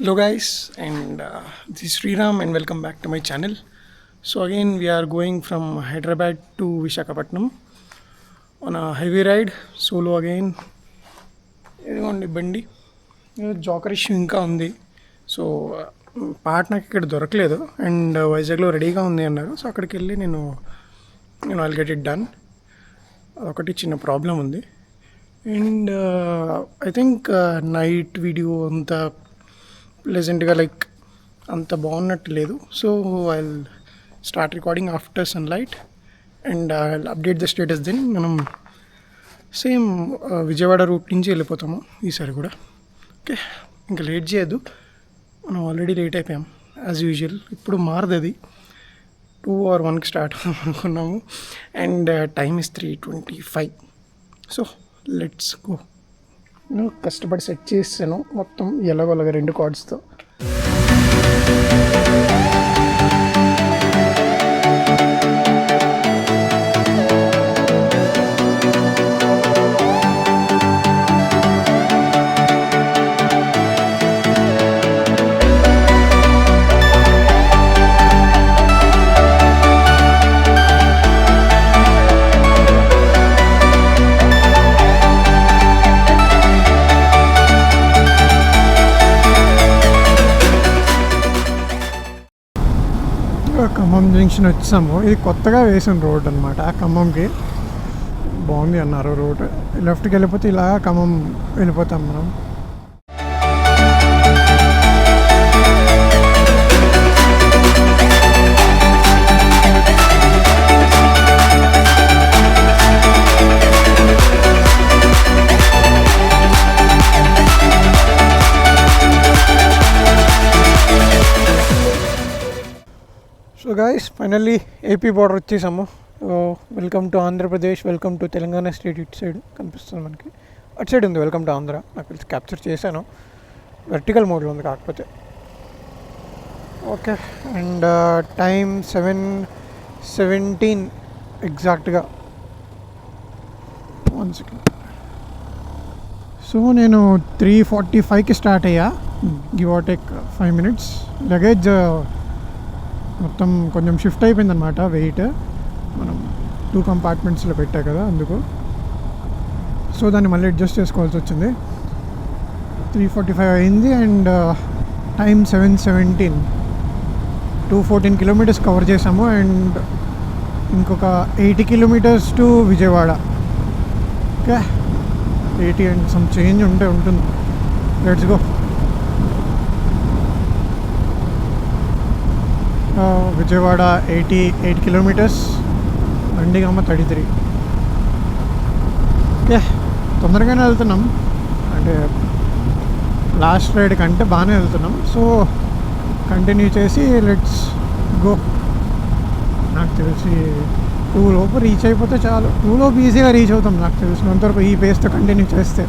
Hello guys, and this is Sriram and welcome back to my channel. So again we are going from Hyderabad to Visakhapatnam on a heavy ride solo again. ఇదిగోండి బండి joker issue ఇంకా ఉంది. So part నాకు ఇక్కడ దొరకలేదు and వైజాగ్లో రెడీగా ఉంది అన్నారు. సో అక్కడికి వెళ్ళి నేను ఐల్ గెట్ ఇట్ డన్. అదొకటి చిన్న ప్రాబ్లం ఉంది. And I think night video అంత ప్లెజెంట్గా లైక్ అంత బాగున్నట్టు లేదు. So I start recording after sunlight and I update the status. Then మనం సేమ్ విజయవాడ రూట్ నుంచి వెళ్ళిపోతాము ఈసారి కూడా. ఓకే, ఇంకా లేట్ చేయొద్దు, మనం ఆల్రెడీ లేట్ అయిపోయాం యాజ్ యూజువల్. ఇప్పుడు మారదు, అది 2 or 1కి స్టార్ట్ అనుకున్నాము and time is 3:25. So let's go. నేను కష్టపడి సెట్ చేసాను మొత్తం ఎలాగోలాగా 2 కార్డ్స్తో. ఖమ్మం జంక్షన్ వచ్చాము. ఇది కొత్తగా వేసిన రోడ్ అనమాట. ఖమ్మంకి బాగుంది అన్నారు రోడ్. లెఫ్ట్కి వెళ్ళిపోతే ఇలా ఖమ్మం వెళ్ళిపోతాం మనం. So guys, finally AP border వచ్చేసాము. Welcome to Andhra Pradesh, welcome to Telangana state. ఇటు సైడ్ కనిపిస్తుంది మనకి, అటు సైడ్ ఉంది వెల్కమ్ టు ఆంధ్ర. నాకు తెలిసి క్యాప్చర్ చేశాను, వర్టికల్ మోడ్లో ఉంది కాకపోతే. ఓకే, అండ్ టైం 7:17 ఎగ్జాక్ట్గా. 1 సెకండ్. సో నేను 3:45కి స్టార్ట్ అయ్యా, give or take 5 minutes. Luggage మొత్తం కొంచెం షిఫ్ట్ అయిపోయింది అనమాట. వెయిట్ మనం 2 compartmentsలో పెట్టా కదా, అందుకు. సో దాన్ని మళ్ళీ అడ్జస్ట్ చేసుకోవాల్సి వచ్చింది. 3:45 అయింది అండ్ టైం 7:17. 214 kilometers కవర్ చేసాము అండ్ ఇంకొక 80 kilometers to Vijayawada. Okay, 80 and some change ఉంటుంది. Let's go. Vijayawada 88 kilometers, Nandigama 33. Okay, తొందరగానే వెళ్తున్నాం, అంటే లాస్ట్ రైడ్ కంటే బాగానే వెళ్తున్నాం. సో కంటిన్యూ చేసి లెట్స్ గో. నాకు తెలిసి 2 లోపు రీచ్ అయిపోతే చాలు. 2 లోపు ఈజీగా రీచ్ అవుతాం నాకు తెలిసినంతవరకు, ఈ పేస్తో కంటిన్యూ చేస్తే.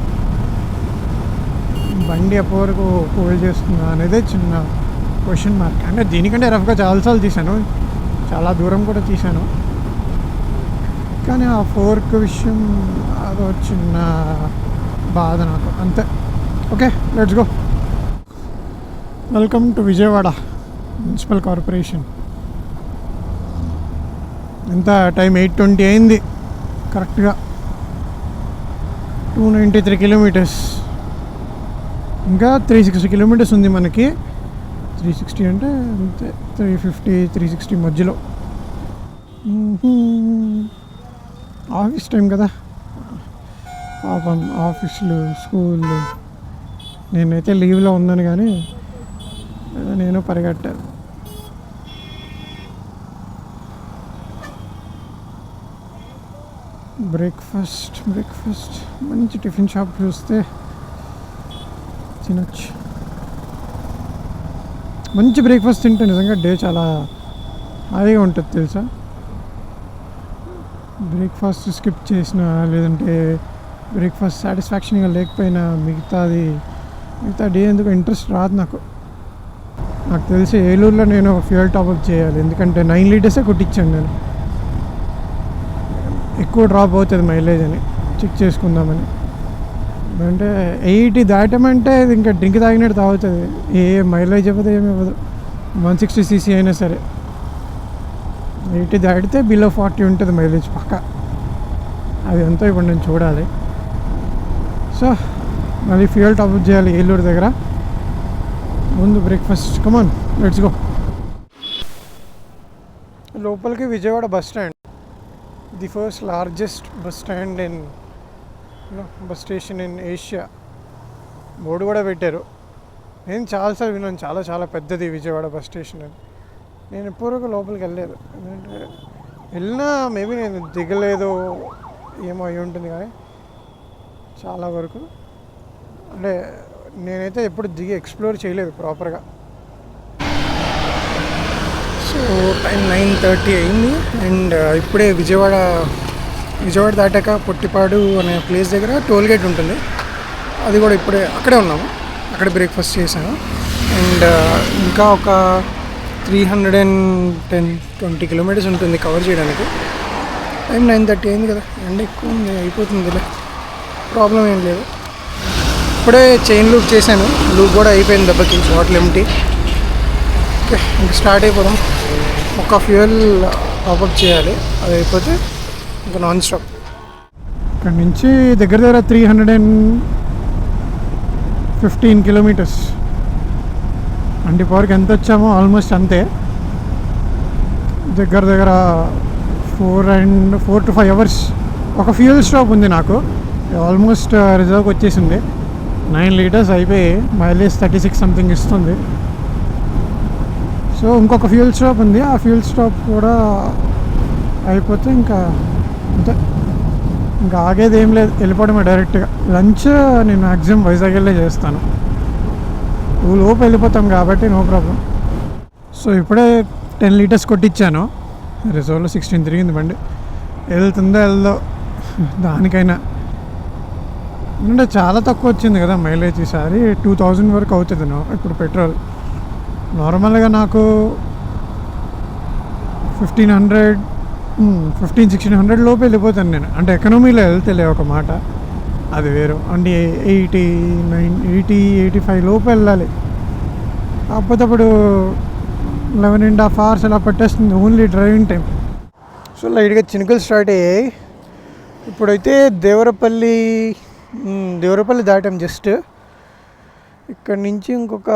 బండి అప్పటి వరకు హోల్డ్ చేస్తుందా అనేదే చిన్న క్వశ్చన్ మార్క్. అంటే దీనికంటే రఫ్గా చాలాసార్లు తీశాను, చాలా దూరం కూడా తీశాను, కానీ ఆ ఫోర్క్ విషయం అదో చిన్న బాధ నాకు, అంతే. Okay, let's go. Welcome to Vijayawada municipal corporation. ఎంత టైం 8:20 అయింది కరెక్ట్గా. 293 kilometers, ఇంకా 360 kilometers ఉంది మనకి. 360 అంటే అంతే, 350 360 మధ్యలో. ఆఫీస్ టైం కదా, పాపం ఆఫీసులు స్కూళ్ళు. నేనైతే లీవ్లో ఉన్నాను కానీ నేను పరిగెట్టాను. బ్రేక్ఫాస్ట్ మంచి టిఫిన్ షాప్ చూస్తే తినొచ్చు. మంచి బ్రేక్ఫాస్ట్ తింటే నిజంగా డే చాలా హాయిగా ఉంటుంది తెలుసా. బ్రేక్ఫాస్ట్ స్కిప్ చేసినా లేదంటే బ్రేక్ఫాస్ట్ సాటిస్ఫాక్షన్గా లేకపోయినా మిగతా డే ఎందుకు ఇంట్రెస్ట్ రాదు నాకు. తెలిసి ఏలూరులో నేను ఫ్యూయల్ టాప్అప్ చేయాలి, ఎందుకంటే 9 liters కొట్టించాను నేను. ఎక్కువ డ్రాప్ అవుతుంది మైలేజ్ అని చెక్ చేసుకుందామని. అంటే 80 దాటామంటే ఇది ఇంకా డ్రింక్ తాగినట్టు తాగుతుంది. ఏ మైలేజ్ ఇవ్వదు, ఏమి ఇవ్వదు. 160cc అయినా సరే 80 దాటితే బిలో 40 ఉంటుంది మైలేజ్ పక్క. అది ఎంతో ఇప్పుడు నేను చూడాలి. సో మళ్ళీ ఫ్యూయల్ టాప్ చేయాలి ఏలూరు దగ్గర. ముందు బ్రేక్ఫాస్ట్. Come on let's go. లోపలికి Vijayawada bus stand, the first largest bus stand in bus station in Asia. Board కూడా పెట్టారు. నేను చాలాసార్లు విన్నాను, చాలా చాలా పెద్దది విజయవాడ బస్ స్టేషన్ అని. నేను ఎప్పుడూ లోపలికి వెళ్ళలేదు. ఎందుకంటే వెళ్ళినా మేబీ నేను దిగలేదు ఏమో అయి ఉంటుంది. కానీ చాలా వరకు అంటే నేనైతే ఎప్పుడు దిగి ఎక్స్ప్లోర్ చేయలేదు ప్రాపర్గా. సో టైం 9:30 అయింది. అండ్ ఇప్పుడే విజయవాడ దాటాక పొట్టిపాడు అనే ప్లేస్ దగ్గర టోల్ గేట్ ఉంటుంది. అది కూడా ఇప్పుడే అక్కడే ఉన్నాము. అక్కడ బ్రేక్ఫాస్ట్ చేశాను. అండ్ ఇంకా ఒక 320 కిలోమీటర్స్ ఉంటుంది కవర్ చేయడానికి. టైం 9:30 అయింది కదా, ఎండ ఎక్కువ ఉంది, అయిపోతుందిలే, ప్రాబ్లం ఏం లేదు. ఇప్పుడే చైన్ లూప్ చేశాను, లూప్ కూడా అయిపోయింది దెబ్బకి, బాటిల్ ఎంటీ. ఓకే, ఇంకా స్టార్ట్ అయిపోదాం. ఒక ఫ్యూయల్ టాప్అప్ చేయాలి, అది అయిపోతే ఇంకా నాన్ స్టాప్. ఇక్కడ నుంచి దగ్గర 315 కిలోమీటర్స్. అంటే పవర్కి ఎంత వచ్చామో ఆల్మోస్ట్ అంతే. దగ్గర 4 to 5 అవర్స్. ఒక ఫ్యూయల్ స్టాప్ ఉంది నాకు, ఆల్మోస్ట్ రిజర్వ్కి వచ్చేసింది. 9 లీటర్స్ అయిపోయి మైలేజ్ 36 సంథింగ్ ఇస్తుంది. సో ఇంకొక ఫ్యూయల్ స్టాప్ ఉంది, ఆ ఫ్యూయల్ స్టాప్ కూడా అయిపోతే ఇంకా అంతే. ఇంకా ఆగేది ఏం లేదు, వెళ్ళిపోవడమే డైరెక్ట్గా. లంచ్ నేను మ్యాక్సిమం వైజాగ్ వెళ్ళే చేస్తాను, లోపు వెళ్ళిపోతాం కాబట్టి నో ప్రాబ్లం. సో ఇప్పుడే 10 లీటర్స్ కొట్టించాను. రిజర్వ్లో 16 తిరిగింది బండి. వెళ్తుందో వెళ్దో దానికైనా. అంటే చాలా తక్కువ వచ్చింది కదా మైలేజ్ ఈసారి. 2000 వరకు అవుతుంది ఇప్పుడు పెట్రోల్. నార్మల్గా నాకు 1500-1600 లోపు వెళ్ళిపోతాను నేను. అంటే ఎకనామీలో వెళ్తేలే ఒక మాట, అది వేరు. అంటే 80-85 లోపు వెళ్ళాలి. కాకపోతే అప్పుడు 11.5 hours అలా పట్టేస్తుంది ఓన్లీ డ్రైవింగ్ టైం. సో లైట్గా చినుకులు స్టార్ట్ అయ్యాయి. ఇప్పుడైతే దేవరపల్లి దాటాం జస్ట్. ఇక్కడ నుంచి ఇంకొక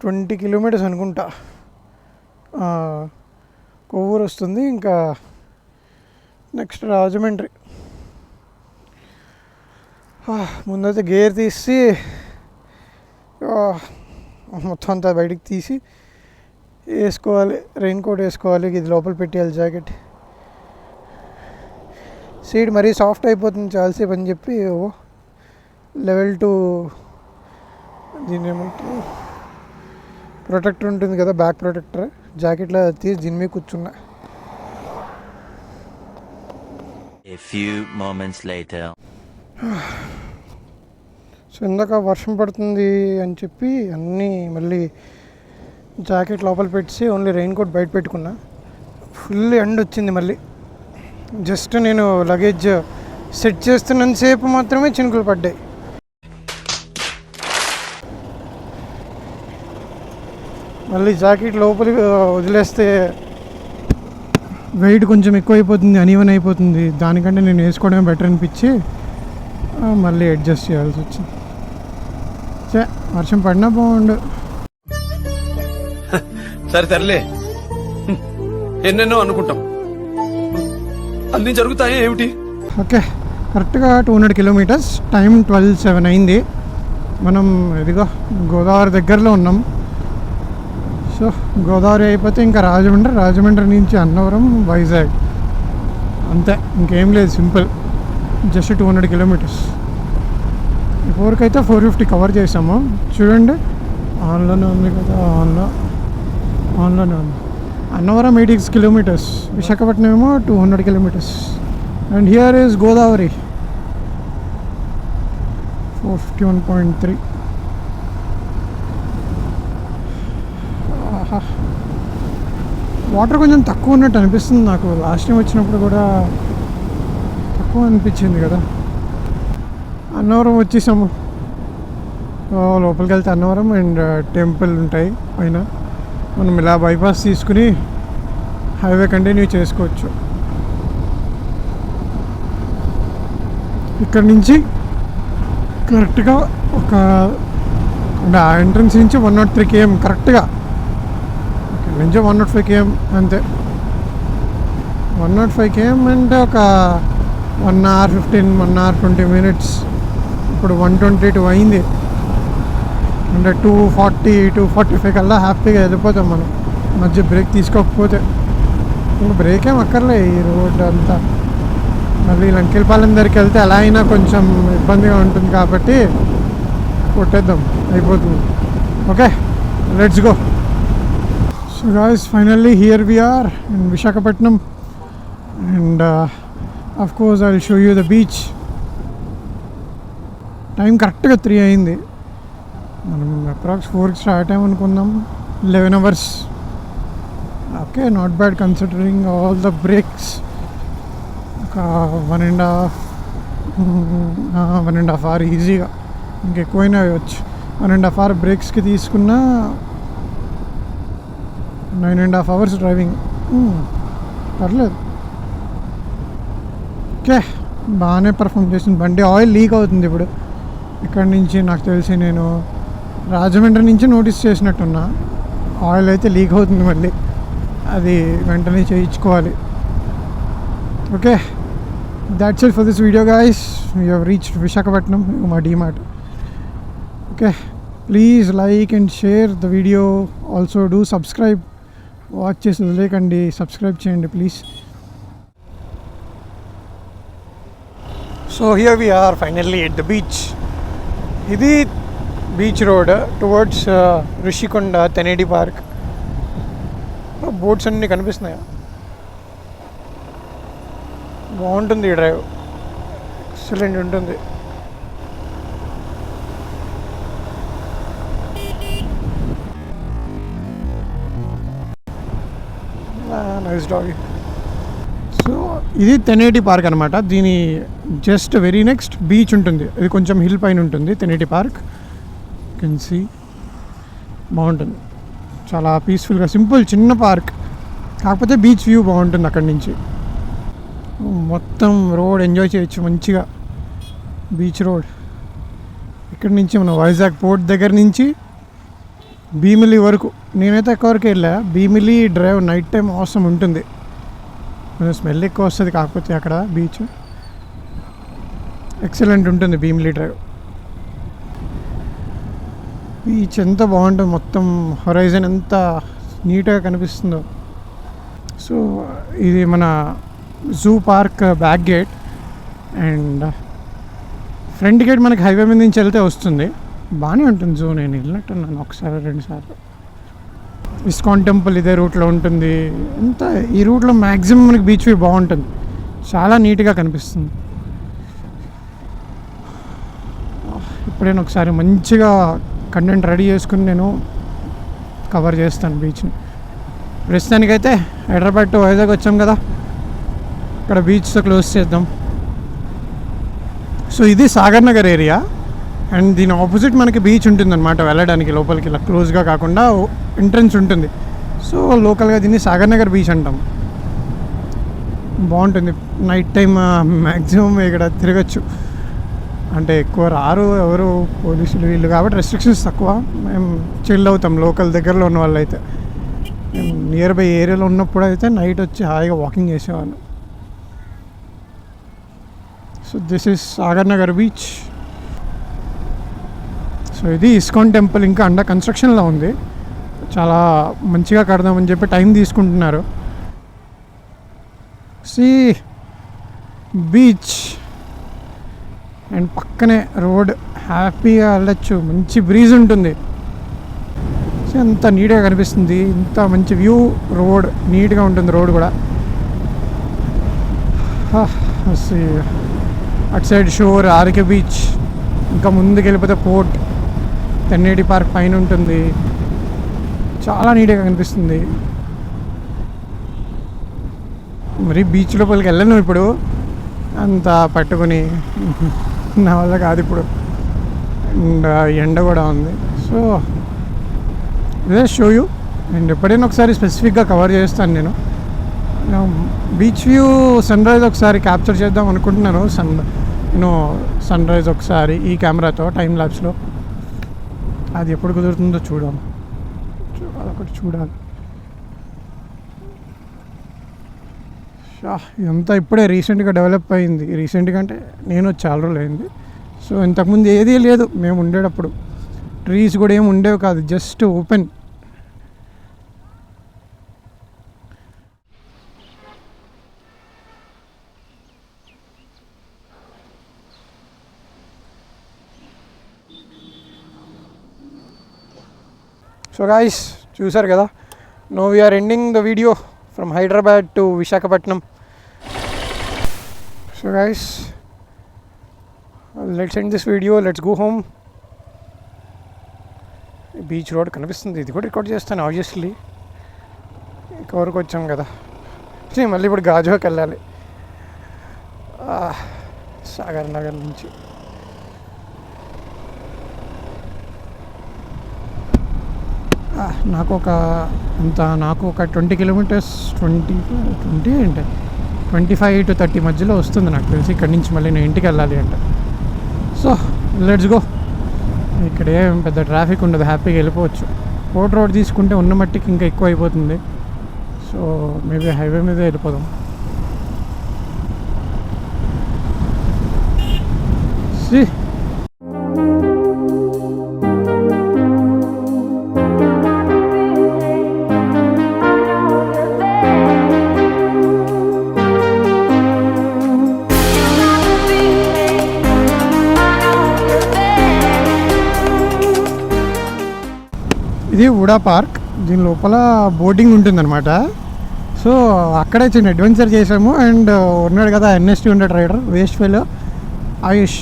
20 కిలోమీటర్స్ అనుకుంటా కొవ్వూరు వస్తుంది. ఇంకా నెక్స్ట్ రాజమండ్రి. ముందైతే గేర్ తీసి మొత్తం అంతా బయటికి తీసి వేసుకోవాలి. రెయిన్ కోట్ వేసుకోవాలి, ఇది లోపల పెట్టేయాలి జాకెట్. సీట్ మరీ సాఫ్ట్ అయిపోతుంది చాలాసేపు అని చెప్పి లెవెల్ 2 దీని ఏమంటారు ప్రొటెక్టర్ ఉంటుంది కదా, బ్యాక్ ప్రొటెక్టర్, జాకెట్లో తీసి దీని మీద కూర్చున్నా. A few moments later. So ఇందాక వర్షం పడుతుంది అని చెప్పి అన్నీ మళ్ళీ జాకెట్ లోపల పెట్టి ఓన్లీ రెయిన్ కోట్ బయట పెట్టుకున్నా. ఫుల్ ఎండ్ వచ్చింది మళ్ళీ. జస్ట్ నేను లగేజ్ సెట్ చేస్తున్నంతసేపు మాత్రమే చినుకులు పడ్డాయి. మళ్ళీ జాకెట్ లోపలికి వదిలేస్తే వెయిట్ కొంచెం ఎక్కువ అయిపోతుంది, అనీవన్ అయిపోతుంది. దానికంటే నేను వేసుకోవడమే బెటర్ అనిపించి మళ్ళీ అడ్జస్ట్ చేయాల్సి వచ్చింది. వర్షం పడినా బాగుండు. సరే తరలే, ఎన్నెన్నో అనుకుంటాం, అన్నీ జరుగుతాయి ఏమిటి. ఓకే, కరెక్ట్గా 200 కిలోమీటర్స్. టైం 12:07 అయింది. మనం ఇదిగో గోదావరి దగ్గరలో ఉన్నాం. సో గోదావరి అయిపోతే ఇంకా రాజమండ్రి నుంచి అన్నవరం, వైజాగ్, అంతే, ఇంకేం లేదు, సింపుల్. Just 200 kilometres. ఇప్పటివరకైతే 450 కవర్ చేసాము. చూడండి, ఆన్లోనే ఉంది కదా, ఆన్లోనే ఉంది. అన్నవరం 86 కిలోమీటర్స్, విశాఖపట్నం ఏమో 200 kilometres. And here is Godavari 451.3. Water కొంచెం తక్కువ ఉన్నట్టు అనిపిస్తుంది నాకు. లాస్ట్ టైం వచ్చినప్పుడు కూడా తక్కువ అనిపించింది కదా. అన్నవరం వచ్చేసాము. లోపలికి వెళ్తే అన్నవరం అండ్ టెంపుల్ ఉంటాయి పైన. మనం ఇలా బైపాస్ తీసుకుని హైవే కంటిన్యూ చేసుకోవచ్చు. ఇక్కడ నుంచి కరెక్ట్గా ఒక ఎంట్రన్స్ నుంచి 103 km కరెక్ట్గా, ఇక్కడ నుంచి 105 km అంతే. 105 km అంటే ఒక 1 hour 15, 1 hour 20 minutes. ఇప్పుడు 122 అయింది అంటే 240-245 కల్లా హ్యాపీగా వెళ్ళిపోతాం మనం, మధ్య బ్రేక్ తీసుకోకపోతే. ఇంకా బ్రేక్ ఏం అక్కర్లే ఈ రోడ్ అంతా. మళ్ళీ లంకెలపాలెం దగ్గరికి వెళ్తే ఎలా అయినా కొంచెం ఇబ్బందిగా ఉంటుంది కాబట్టి కొట్టేద్దాం, అయిపోతుంది. Okay, let's go. So guys, finally here we are in Visakhapatnam and of course I will show you the beach. Time కరెక్ట్గా 3 అయింది. మనం అప్రాక్స్ 4కి స్టార్ట్ అయ్యామనుకుందాం. 11 hours. Okay, not bad considering all the breaks. ఒక 1.5 hour ఈజీగా, ఇంకెక్కువైనా అవ్వచ్చు. 1.5 hour బ్రేక్స్కి తీసుకున్న 9.5 hours driving. పర్లేదు. ఓకే, బాగానే పర్ఫామ్ చేసింది బండి. ఆయిల్ లీక్ అవుతుంది ఇప్పుడు. ఇక్కడ నుంచి నాకు తెలిసి నేను రాజమండ్రి నుంచి నోటీస్ చేసినట్టున్నా, ఆయిల్ అయితే లీక్ అవుతుంది. మళ్ళీ అది వెంటనే చేయించుకోవాలి. Okay, that's it for this video guys. We have reached Visakhapatnam, my DMart. Okay, please like and share the video. Also do subscribe. Watch this like and subscribe cheyandi please. So here we are finally at the beach. Idi beach road towards Rishikonda Tenedi Park. Boats అన్ని కనిపిస్తున్నాయా? బాగుంటుంది ఈ drive, excellent ఉంటుంది. Nice dog. So ఇది Teneti park అనమాట. దీని just very next beach ఉంటుంది. ఇది కొంచెం హిల్ పైన ఉంటుంది తెనేటి పార్క్. కెన్ సీ, బాగుంటుంది, చాలా పీస్ఫుల్గా, సింపుల్ చిన్న పార్క్. కాకపోతే బీచ్ వ్యూ బాగుంటుంది అక్కడి నుంచి. మొత్తం రోడ్ ఎంజాయ్ చేయొచ్చు మంచిగా, బీచ్ రోడ్. ఇక్కడి నుంచి మన వైజాగ్ పోర్ట్ దగ్గర నుంచి భీమిలి వరకు, నేనైతే ఎక్కువ వరకు వెళ్ళా. భీమిలి డ్రైవ్ నైట్ టైం అవసరం ఉంటుంది, కొంచెం స్మెల్ ఎక్కువ వస్తుంది. కాకపోతే అక్కడ బీచ్ ఎక్సలెంట్ ఉంటుంది. భీమిలి డ్రైవ్ బీచ్ ఎంత బాగుంటుంది, మొత్తం హొరైజన్ ఎంత నీట్గా కనిపిస్తుందో. సో ఇది మన zoo park back gate and front gate మనకి హైవే మీద నుంచి వెళ్తే వస్తుంది. బాగానే ఉంటుంది జూ. నేను వెళ్ళినట్టున్నాను ఒకసారి 2 సార్లు. ఇస్కాన్ టెంపుల్ ఇదే రూట్లో ఉంటుంది. అంతా ఈ రూట్లో మ్యాక్సిమం మనకి బీచ్ వ్యూ బాగుంటుంది, చాలా నీట్గా కనిపిస్తుంది. ఇప్పుడైనా ఒకసారి మంచిగా కంటెంట్ రెడీ చేసుకుని నేను కవర్ చేస్తాను బీచ్ని. ప్రస్తుతానికైతే హైదరాబాద్ టు వైజాగ్ వచ్చాం కదా, ఇక్కడ బీచ్తో క్లోజ్ చేద్దాం. సో ఇది సాగర్ నగర్ ఏరియా అండ్ దీని ఆపోజిట్ మనకి బీచ్ ఉంటుంది అనమాట. వెళ్ళడానికి లోపలికి ఇలా క్లోజ్గా కాకుండా ఎంట్రన్స్ ఉంటుంది. సో లోకల్గా దీన్ని సాగర్ నగర్ బీచ్ అంటాం. బాగుంటుంది. నైట్ టైం మ్యాక్సిమం ఇక్కడ తిరగచ్చు. అంటే ఎక్కువ రారు ఎవరు పోలీసులు వీళ్ళు కాబట్టి రెస్ట్రిక్షన్స్ తక్కువ. మేము చిల్ అవుతాం లోకల్ దగ్గరలో ఉన్న వాళ్ళు అయితే. మేము నియర్ బై ఏరియాలో ఉన్నప్పుడు అయితే నైట్ వచ్చి హాయిగా వాకింగ్ చేసేవాళ్ళు. So this is Sagar Nagar beach. So ఇది ఇస్కాన్ టెంపుల్ ఇంకా అండర్ కన్స్ట్రక్షన్లో ఉంది. చాలా మంచిగా కడదామని చెప్పి టైం తీసుకుంటున్నారు. సి బీచ్ అండ్ పక్కనే రోడ్, హ్యాపీగా వెళ్ళచ్చు. మంచి బ్రీజ్ ఉంటుంది. ఎంత నీట్గా కనిపిస్తుంది, ఇంత మంచి వ్యూ. రోడ్ నీట్గా ఉంటుంది. రోడ్ కూడా అటు సైడ్ షోర్ ఆర్కే బీచ్, ఇంకా ముందుకు వెళ్ళిపోతే పోర్ట్, తెన్నేటి పార్క్ పైన ఉంటుంది. చాలా నీట్గా కనిపిస్తుంది. మరి బీచ్ లోపలికి వెళ్ళను ఇప్పుడు అంతా పట్టుకొని నా వల్ల కాదు ఇప్పుడు. అండ్ ఎండ కూడా ఉంది. సో ఇదే షో యూ. అండ్ ఎప్పుడైనా ఒకసారి స్పెసిఫిక్గా కవర్ చేస్తాను నేను. బీచ్ వ్యూ సన్ రైజ్ ఒకసారి క్యాప్చర్ చేద్దాం అనుకుంటున్నాను. సన్ రైజ్ ఒకసారి ఈ కెమెరాతో టైం ల్యాబ్స్లో. అది ఎప్పుడు కుదురుతుందో అదొకటి చూడాలి. ఇదంతా ఇప్పుడే రీసెంట్గా డెవలప్ అయింది. రీసెంట్గా అంటే నేను చాలా రోజులు అయింది. సో ఇంతకుముందు ఏదీ లేదు మేము ఉండేటప్పుడు. ట్రీస్ కూడా ఏమి ఉండేవి కాదు, జస్ట్ ఓపెన్. సో గాయ్స్, చూసారు కదా. No we're ending the video from Hyderabad to Visakhapatnam. So guys, let's end this video, let's go home. Beach road కనిపిస్తుంది. ఇది కూడా రికార్డ్ చేస్తాను ఆబ్వియస్లీ. కవర్కి వచ్చాం కదా. మళ్ళీ ఇప్పుడు గాజువాకి వెళ్ళాలి సాగర్ నగర్ నుంచి. నాకు ఒక 20 కిలోమీటర్స్ 25 to 30 మధ్యలో వస్తుంది నాకు తెలిసి. ఇక్కడి నుంచి మళ్ళీ నేను ఇంటికి వెళ్ళాలి అంటే. So let's go. ఇక్కడ ఏం పెద్ద ట్రాఫిక్ ఉండదు, హ్యాపీగా వెళ్ళిపోవచ్చు. కోర్ట్ రోడ్ తీసుకుంటే ఉన్న మట్టికి ఇంకా ఎక్కువ అయిపోతుంది. సో మేబీ హైవే మీద వెళ్ళిపోదాం. ఇది వుడా పార్క్. దీని లోపల బోటింగ్ ఉంటుందన్నమాట. సో అక్కడే చిన్న అడ్వెంచర్ చేసాము. అండ్ ఉన్నాడు కదా NS200 rider, waste fellow Ayush.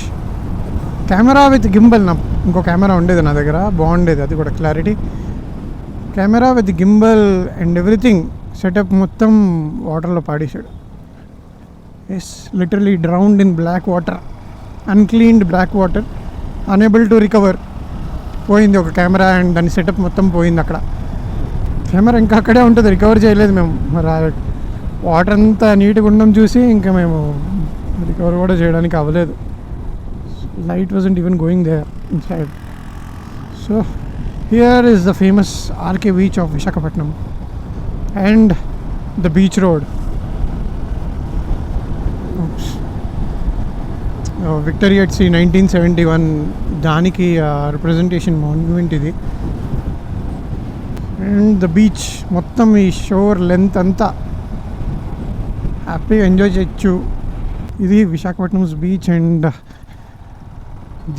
Camera with gimbal. ఇంకో కెమెరా ఉండేది నా దగ్గర, బాగుండేది అది కూడా clarity. Camera with gimbal and everything setup మొత్తం వాటర్లో పాడేశాడు. Yes, literally drowned in black water, uncleaned black water, unable to recover. పోయింది ఒక కెమెరా అండ్ దాని సెటప్ మొత్తం పోయింది అక్కడ. కెమెరా ఇంకా అక్కడే ఉంటుంది, రికవర్ చేయలేదు మేము. మరి వాటర్ అంతా నీట్గా ఉండడం చూసి ఇంకా మేము రికవర్ కూడా చేయడానికి అవ్వలేదు. Light wasn't even going there inside. So here is the famous RK beach of Visakhapatnam and the beach road. Victory at sea 1971 దానికి రిప్రజెంటేషన్ మాన్యుమెంట్ ఇది. అండ్ ద బీచ్ మొత్తం ఈ షోర్ లెంత్ అంతా హ్యాపీగా ఎంజాయ్ చేయొచ్చు. ఇది విశాఖపట్నంస్ beach and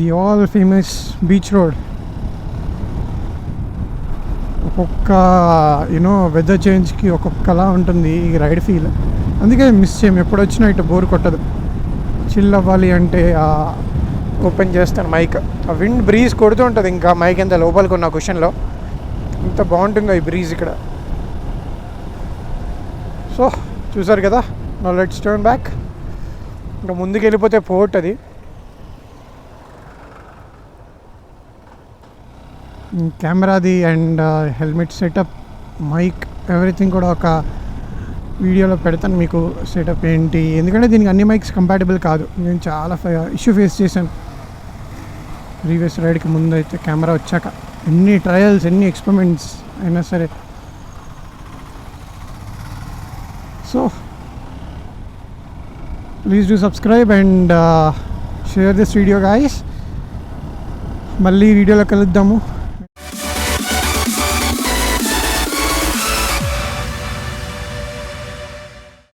the all famous beach road. ఒక్కొక్క వెదర్ చేంజ్కి ఒక్కొక్కలా ఉంటుంది ఈ రైడ్ ఫీల్. అందుకే మిస్ చేయము. ఎప్పుడు వచ్చినా ఇటు బోర్ కొట్టదు. చిల్ అవ్వాలి అంటే ఓపెన్ చేస్తాను మైక్. ఆ విండ్ బ్రీజ్ కొడుతూ ఉంటుంది. ఇంకా మైక్ ఎంత లోపలికి ఉన్న కుషన్లో ఎంత బాగుంటుందో ఈ బ్రీజ్ ఇక్కడ. సో చూసారు కదా. Now let's turn back. ఇంకా ముందుకు వెళ్ళిపోతే పోర్ట్ అది. కెమెరాది and helmet setup, mic, everything కూడా ఒక వీడియోలో పెడతాను మీకు సెటప్ ఏంటి. ఎందుకంటే దీనికి అన్ని మైక్స్ కంపాటబుల్ కాదు. నేను చాలా ఇష్యూ ఫేస్ చేశాను ప్రీవియస్ రైడ్కి ముందు అయితే. కెమెరా వచ్చాక ఎన్ని ట్రయల్స్, ఎన్ని ఎక్స్పెరిమెంట్స్ అయినా సరే. So please do subscribe and share this video guys. మళ్ళీ వీడియోలో కలుద్దాము.